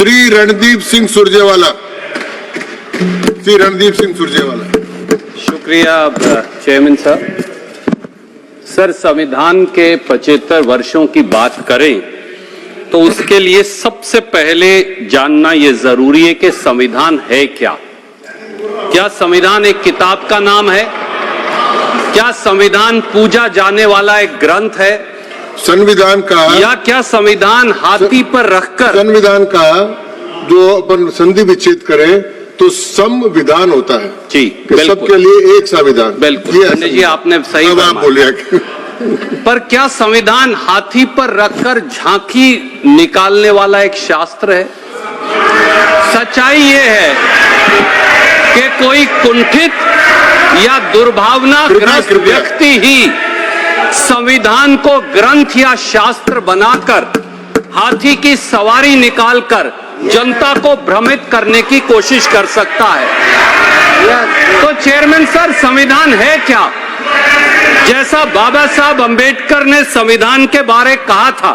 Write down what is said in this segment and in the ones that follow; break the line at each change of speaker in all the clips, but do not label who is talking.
श्री रणदीप सिंह सुरजेवाला। श्री रणदीप सिंह सुरजेवाला।
शुक्रिया चेयरमैन साहब। सर, संविधान के 75 वर्षों की बात करें तो उसके लिए सबसे पहले जानना यह जरूरी है कि संविधान है क्या। क्या संविधान एक किताब का नाम है? क्या संविधान पूजा जाने वाला एक ग्रंथ है?
संविधान का
या क्या संविधान हाथी पर रखकर
संविधान का जो अपन संधि विच्छेद करें तो संविधान होता है
जी,
सबके लिए एक संविधान।
बिल्कुल जी, आपने सही
बात बोलिए।
पर क्या संविधान हाथी पर रखकर झांकी निकालने वाला एक शास्त्र है? सच्चाई ये है कि कोई कुंठित या दुर्भावनाग्रस्त व्यक्ति ही संविधान को ग्रंथ या शास्त्र बनाकर हाथी की सवारी निकालकर जनता को भ्रमित करने की कोशिश कर सकता है। तो चेयरमैन सर, संविधान है क्या? जैसा बाबा साहब अंबेडकर ने संविधान के बारे कहा था,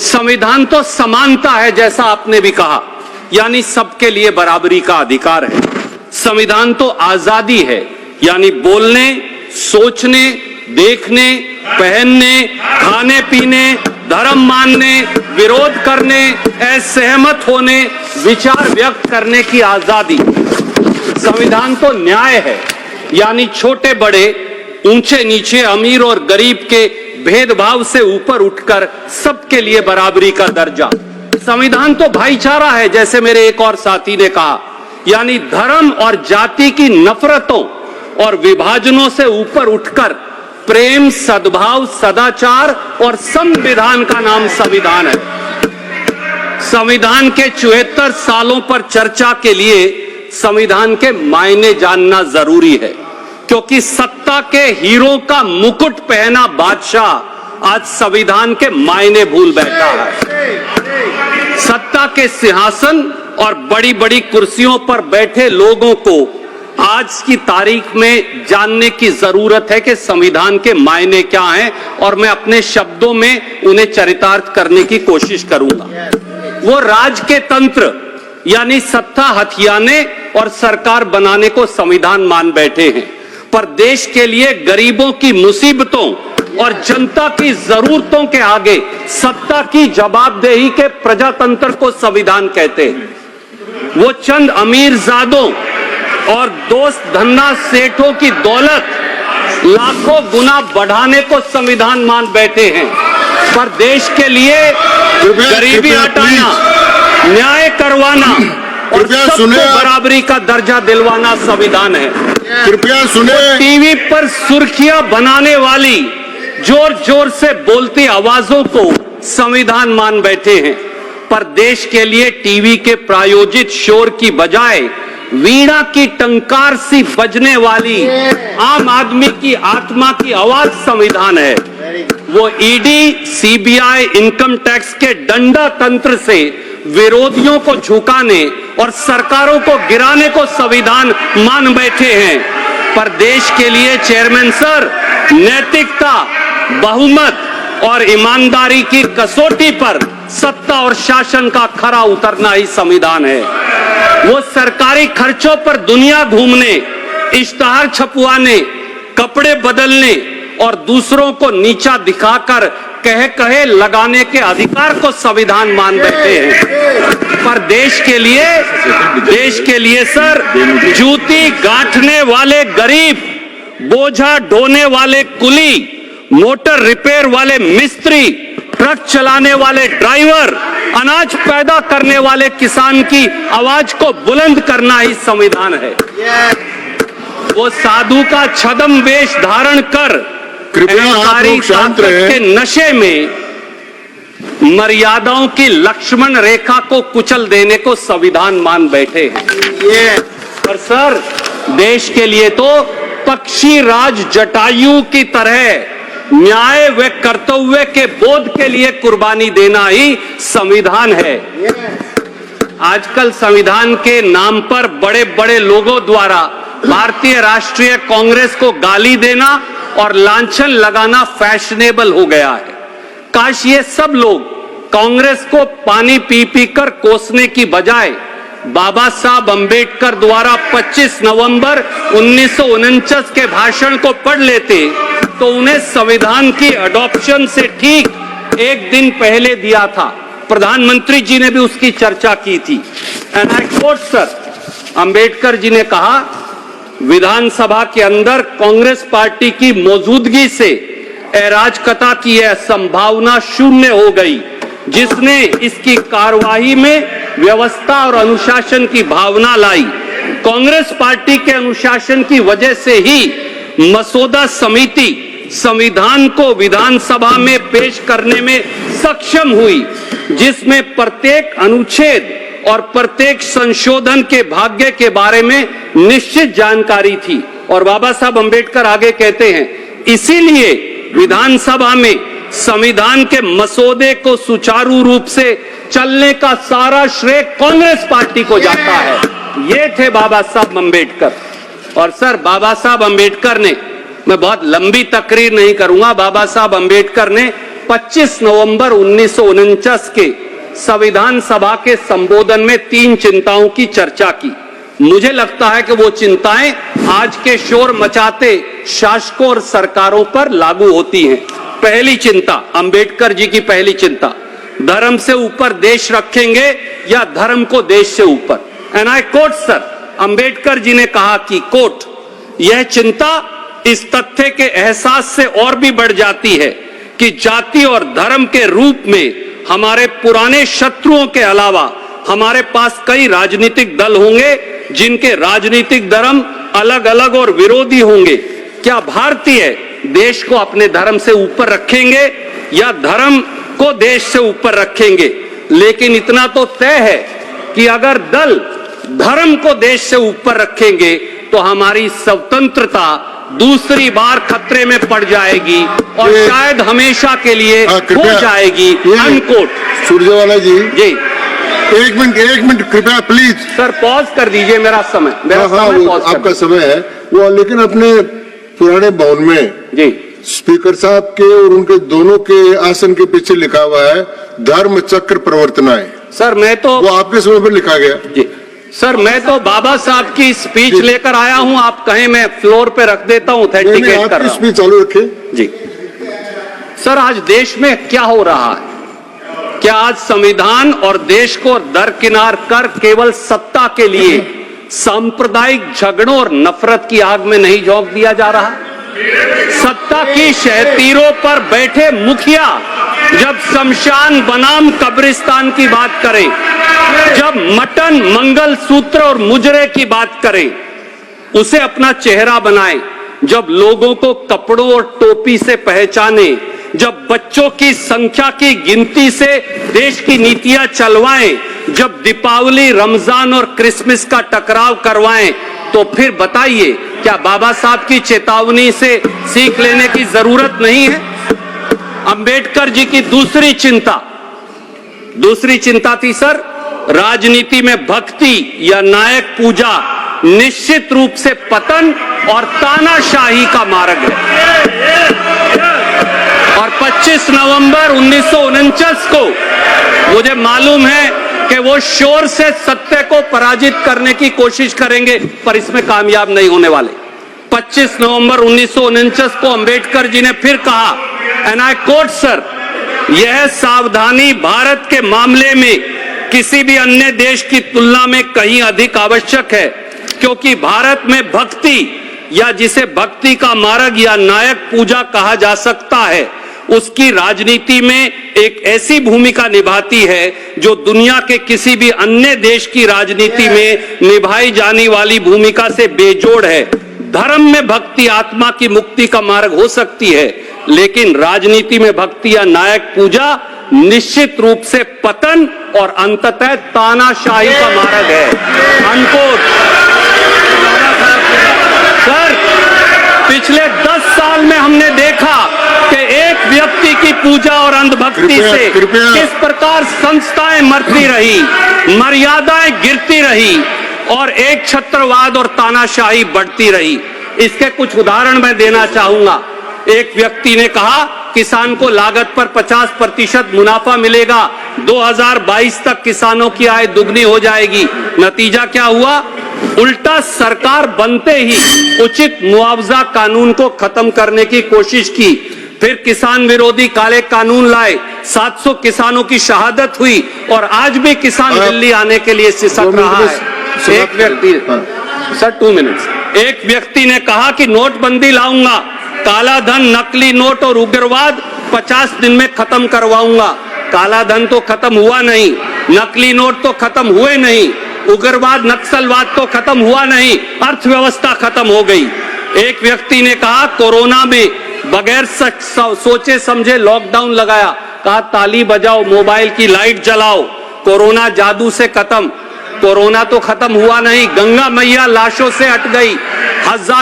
संविधान तो समानता है, जैसा आपने भी कहा, यानी सबके लिए बराबरी का अधिकार है। संविधान तो आजादी है, यानी बोलने, सोचने, देखने, पहनने, खाने पीने, धर्म मानने, विरोध करने, असहमत होने, विचार व्यक्त करने की आजादी। संविधान तो न्याय है, यानी छोटे बड़े, ऊंचे नीचे, अमीर और गरीब के भेदभाव से ऊपर उठकर सबके लिए बराबरी का दर्जा। संविधान तो भाईचारा है, जैसे मेरे एक और साथी ने कहा, यानी धर्म और जाति की नफरतों और विभाजनों से ऊपर उठकर प्रेम, सद्भाव, सदाचार और संविधान का नाम संविधान है। संविधान के 74 सालों पर चर्चा के लिए संविधान के मायने जानना जरूरी है, क्योंकि सत्ता के हीरो का मुकुट पहना बादशाह आज संविधान के मायने भूल बैठा है। सत्ता के सिंहासन और बड़ी बड़ी कुर्सियों पर बैठे लोगों को आज की तारीख में जानने की जरूरत है कि संविधान के मायने क्या हैं, और मैं अपने शब्दों में उन्हें चरितार्थ करने की कोशिश करूंगा। वो राज के तंत्र यानी सत्ता हथियाने और सरकार बनाने को संविधान मान बैठे हैं, पर देश के लिए गरीबों की मुसीबतों और जनता की जरूरतों के आगे सत्ता की जवाबदेही के प्रजातंत्र को संविधान कहते हैं। वो चंद अमीरजादों और दोस्त धन्ना सेठों की दौलत लाखों गुना बढ़ाने को संविधान मान बैठे हैं, पर देश के लिए गरीबी हटाना, न्याय करवाना और सबको बराबरी का दर्जा दिलवाना संविधान है।
कृपया सुने।
टीवी पर सुर्खियां बनाने वाली जोर जोर से बोलती आवाजों को संविधान मान बैठे हैं, पर देश के लिए टीवी के प्रायोजित शोर की बजाय वीणा की टंकार सी बजने वाली आम आदमी की आत्मा की आवाज संविधान है। वो ईडी, सीबीआई, इनकम टैक्स के डंडा तंत्र से विरोधियों को झुकाने और सरकारों को गिराने को संविधान मान बैठे हैं, पर देश के लिए चेयरमैन सर, नैतिकता, बहुमत और ईमानदारी की कसौटी पर सत्ता और शासन का खरा उतरना ही संविधान है। वो सरकारी खर्चों पर दुनिया घूमने, इश्तहार छपवाने, कपड़े बदलने और दूसरों को नीचा दिखाकर कहे लगाने के अधिकार को संविधान मान बैठे हैं, पर देश के लिए सर, जूती गांठने वाले गरीब, बोझा ढोने वाले कुली, मोटर रिपेयर वाले मिस्त्री, ट्रक चलाने वाले ड्राइवर, अनाज पैदा करने वाले किसान की आवाज को बुलंद करना ही संविधान है। वो साधु का छद्म वेश धारण कर अहंकारी ताकत के नशे में मर्यादाओं की लक्ष्मण रेखा को कुचल देने को संविधान मान बैठे हैं। पर सर, देश के लिए तो पक्षी राज जटायु की तरह न्याय व कर्तव्य के बोध के लिए कुर्बानी देना ही संविधान है। आजकल संविधान के नाम पर बड़े बड़े लोगों द्वारा भारतीय राष्ट्रीय कांग्रेस को गाली देना और लांछन लगाना फैशनेबल हो गया है। काश ये सब लोग कांग्रेस को पानी पी पी कर कोसने की बजाय बाबा साहब अंबेडकर द्वारा 25 नवंबर 1949 के भाषण को पढ़ लेते तो उन्हें संविधान की अडॉप्शन से ठीक एक दिन पहले दिया था। प्रधानमंत्री जी ने भी उसकी चर्चा की थी। And I quote sir, Ambedkar ji ने कहा, विधानसभा के अंदर कांग्रेस पार्टी की मौजूदगी से अराजकता की यह संभावना शून्य हो गई, जिसने इसकी कार्यवाही में व्यवस्था और अनुशासन की भावना लाई। कांग्रेस पार्टी के अनुशासन की वजह से ही मसौदा समिति संविधान को विधानसभा में पेश करने में सक्षम हुई, जिसमें प्रत्येक अनुच्छेद और प्रत्येक संशोधन के भाग्य के बारे में निश्चित जानकारी थी। और बाबा साहब अंबेडकर आगे कहते हैं, इसीलिए विधानसभा में संविधान के मसौदे को सुचारू रूप से चलने का सारा श्रेय कांग्रेस पार्टी को जाता है। ये थे बाबा साहब अंबेडकर। और सर, बाबा साहब अंबेडकर ने, मैं बहुत लंबी तकरीर नहीं करूंगा, बाबा साहब अंबेडकर ने 25 नवंबर 1949 के संविधान सभा के संबोधन में 3 चिंताओं की चर्चा की। मुझे लगता है कि वो चिंताएं आज के शोर मचाते शासकों और सरकारों पर लागू होती हैं। पहली चिंता, अंबेडकर जी की पहली चिंता, धर्म से ऊपर देश रखेंगे या धर्म को देश से ऊपर। And I quote sir, Ambedkar ji ने कहा कि कोट, यह चिंता इस तथ्य के एहसास से और भी बढ़ जाती है कि जाति और धर्म के रूप में हमारे पुराने शत्रुओं के अलावा हमारे पास कई राजनीतिक दल होंगे जिनके राजनीतिक धर्म अलग अलग और विरोधी होंगे। क्या भारतीय देश को अपने धर्म से ऊपर रखेंगे या धर्म को देश से ऊपर रखेंगे? लेकिन इतना तो तय है कि अगर दल धर्म को देश से ऊपर रखेंगे तो हमारी स्वतंत्रता दूसरी बार खतरे में पड़ जाएगी और शायद हमेशा के लिए हो जाएगी। अनकोट।
सुरजेवाला जी,
एक
मिनट कृपया प्लीज।
सर पॉज कर दीजिए, मेरा समय
आपका समय है वो, लेकिन अपने पुराने भवन में
जी
स्पीकर साहब के और उनके दोनों के आसन के पीछे लिखा हुआ है धर्म चक्र प्रवर्तनाएं।
सर मैं तो,
वो आपके समय पर लिखा गया
जी सर, मैं तो बाबा साहब की स्पीच लेकर आया हूं, आप कहें मैं फ्लोर पे रख देता हूं, ऑथेंटिकेट कर रहा हूं।
स्पीच चालू रखे
जी। सर, आज देश में क्या हो रहा है? क्या आज संविधान और देश को दरकिनार कर केवल सत्ता के लिए सांप्रदायिक झगड़ों और नफरत की आग में नहीं झोंक दिया जा रहा? सत्ता की शहतीरों पर बैठे मुखिया जब शमशान बनाम कब्रिस्तान की बात करें, जब मटन, मंगल सूत्र और मुजरे की बात करें, उसे अपना चेहरा बनाएं, जब लोगों को कपड़ों और टोपी से पहचाने, जब बच्चों की संख्या की गिनती से देश की नीतियां चलवाएं, जब दीपावली, रमजान और क्रिसमस का टकराव करवाएं, तो फिर बताइए क्या बाबा साहब की चेतावनी से सीख लेने की जरूरत नहीं है? अंबेडकर जी की दूसरी चिंता थी सर, राजनीति में भक्ति या नायक पूजा निश्चित रूप से पतन और तानाशाही का मार्ग है। और 25 नवंबर 1949 को मुझे मालूम है कि वो शोर से सत्य को पराजित करने की कोशिश करेंगे, पर इसमें कामयाब नहीं होने वाले। 25 नवंबर 1949 को अंबेडकर जी ने फिर कहा, एंड आई कोट सर, यह सावधानी भारत के मामले में किसी भी अन्य देश की तुलना में कहीं अधिक आवश्यक है, क्योंकि भारत में भक्ति या जिसे भक्ति का मार्ग या नायक पूजा कहा जा सकता है, उसकी राजनीति में एक ऐसी भूमिका निभाती है जो दुनिया के किसी भी अन्य देश की राजनीति में निभाई जाने वाली भूमिका से बेजोड़ है। धर्म में भक्ति आत्मा की मुक्ति का मार्ग हो सकती है, लेकिन राजनीति में भक्ति या नायक पूजा निश्चित रूप से पतन और अंततः तानाशाही का मार्ग है। अनकोट। सर, पिछले 10 साल में हमने देखा कि एक व्यक्ति की पूजा और अंधभक्ति से किस प्रकार संस्थाएं मरती रही, मर्यादाएं गिरती रही और एक छत्रवाद और तानाशाही बढ़ती रही। इसके कुछ उदाहरण मैं देना चाहूंगा। एक व्यक्ति ने कहा किसान को लागत पर 50% मुनाफा मिलेगा, 2022 तक किसानों की आय दुगनी हो जाएगी। नतीजा क्या हुआ? उल्टा सरकार बनते ही उचित मुआवजा कानून को खत्म करने की कोशिश की, फिर किसान विरोधी काले कानून लाए, 700 किसानों की शहादत हुई और आज भी किसान दिल्ली आने के लिए सिसक रहा है। एक व्यक्ति, सर 2 मिनट्स, एक व्यक्ति ने कहा कि नोटबंदी लाऊंगा, काला धन, नकली नोट और उग्रवाद 50 दिन में खत्म करवाऊंगा। काला धन तो खत्म हुआ नहीं, नकली नोट तो खत्म हुए नहीं, उग्रवाद नक्सलवाद तो खत्म हुआ नहीं, अर्थव्यवस्था खत्म हो गई। एक व्यक्ति ने कहा कोरोना में बगैर सोचे समझे लॉकडाउन लगाया, कहा ताली बजाओ, मोबाइल की लाइट जलाओ, कोरोना जादू से खत्म। कोरोना तो खत्म हुआ नहीं, गंगा मैया लाशों से हट गई,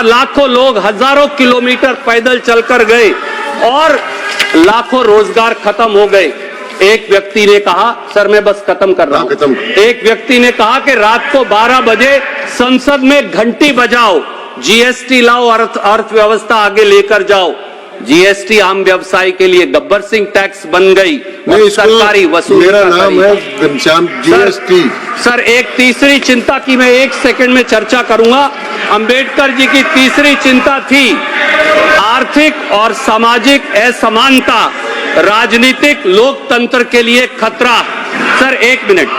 लाखों लोग हजारों किलोमीटर पैदल चलकर गए और लाखों रोजगार खत्म हो गए। एक व्यक्ति ने कहा, सर मैं बस खत्म कर रहा हूं, एक व्यक्ति ने कहा कि रात को 12 बजे संसद में घंटी बजाओ, जीएसटी लाओ, अर्थव्यवस्था आगे लेकर जाओ। जीएसटी आम व्यवसाय के लिए गब्बर सिंह टैक्स बन गई, सरकारी वसूली।
मेरा नाम है घनश्याम। जीएसटी
सर एक तीसरी चिंता की मैं 1 सेकंड में चर्चा करूंगा। अंबेडकर जी की तीसरी चिंता थी आर्थिक और सामाजिक असमानता, राजनीतिक लोकतंत्र के लिए खतरा। सर 1 मिनट,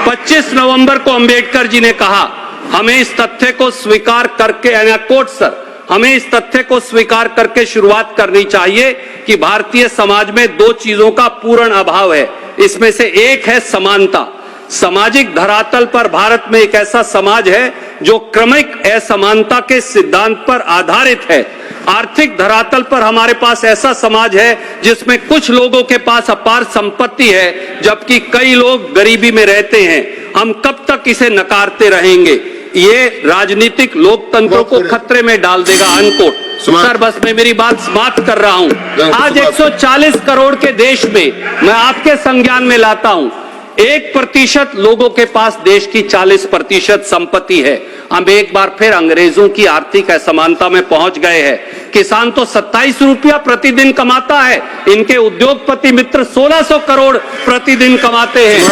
25 नवंबर को अंबेडकर जी ने कहा हमें इस तथ्य को स्वीकार करके, कोट सर, हमें इस तथ्य को स्वीकार करके शुरुआत करनी चाहिए कि भारतीय समाज में 2 चीजों का पूर्ण अभाव है। इसमें से एक है समानता। सामाजिक धरातल पर भारत में एक ऐसा समाज है जो क्रमिक असमानता के सिद्धांत पर आधारित है। आर्थिक धरातल पर हमारे पास ऐसा समाज है जिसमें कुछ लोगों के पास अपार संपत्ति है जबकि कई लोग गरीबी में रहते हैं। हम कब तक इसे नकारते रहेंगे? ये राजनीतिक लोकतंत्र को खतरे में डाल देगा। अनकोट। सर बस मैं मेरी बात समाप्त कर रहा हूं। आज 140 करोड़ के देश में मैं आपके संज्ञान में लाता हूं, 1% लोगों के पास देश की 40% संपत्ति है। हम एक बार फिर अंग्रेजों की आर्थिक असमानता में पहुंच गए हैं। किसान तो 27 रुपया प्रतिदिन कमाता है, इनके उद्योगपति मित्र 1600 करोड़ प्रतिदिन कमाते हैं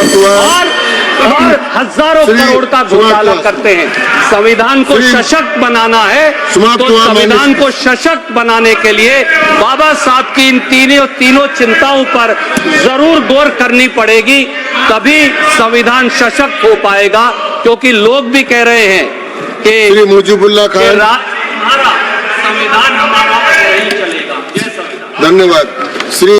और हजारों करोड़ का घोटाला करते हैं। संविधान को सशक्त बनाना है तो संविधान को सशक्त बनाने के लिए बाबा साहब की इन तीनों चिंताओं पर जरूर गौर करनी पड़ेगी, तभी संविधान सशक्त हो पाएगा। क्योंकि लोग भी कह रहे हैं कि
मुजीबुल्लाह खान,
संविधान हमारा नहीं चलेगा। ये संविधान।
धन्यवाद श्री